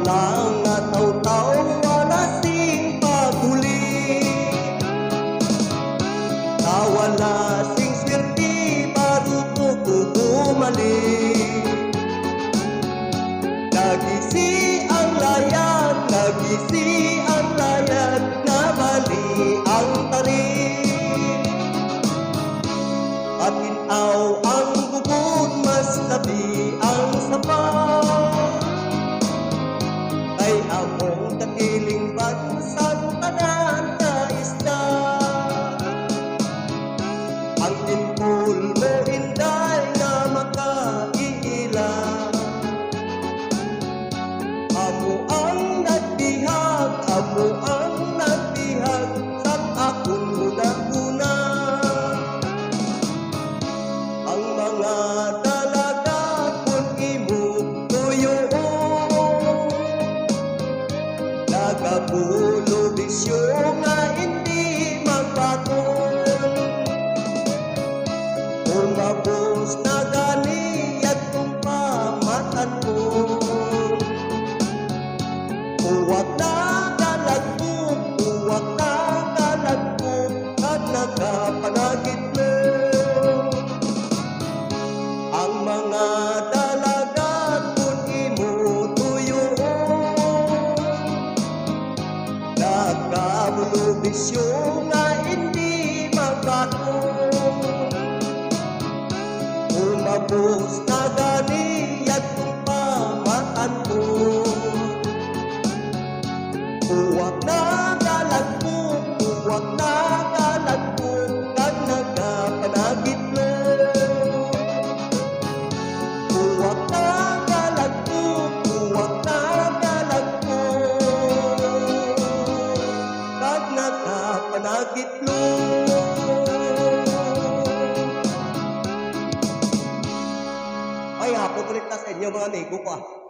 lang nga taw-taw wala sing paghuli. Wala sing swerte baruto ko bumalik. Nagisi ang layag, nagisi ang layag, nabali ang tarik. At inaw ang bubod, mas labi ang sapat. Ay among katiling bansang tanan na isda. Ang timpul mo inday na makaila. Amo ang nagdihag, amo ang nagdihag sa akong una-una. Ang mga dalaga kung imo tuyoon, nagapulo bisyo nga hindi magbaton. Umabos na gani at kung pamatan ko. Huwag na galagpog, huwag na galagpog, at nagkapanagit mo. Ang mga dalaga kung imo tuyoon, nagkabulo bisyo nga hindi magbaton. Umabos na gani at kung pamatan ko. Huwag na galagpog, huwag na galagpog, kag nagkapanagit mo. Huwag na galagpog, huwag na galagpog, kag nagkapanagit mo. Ay, hapon ulit na sa inyo mga amigo ko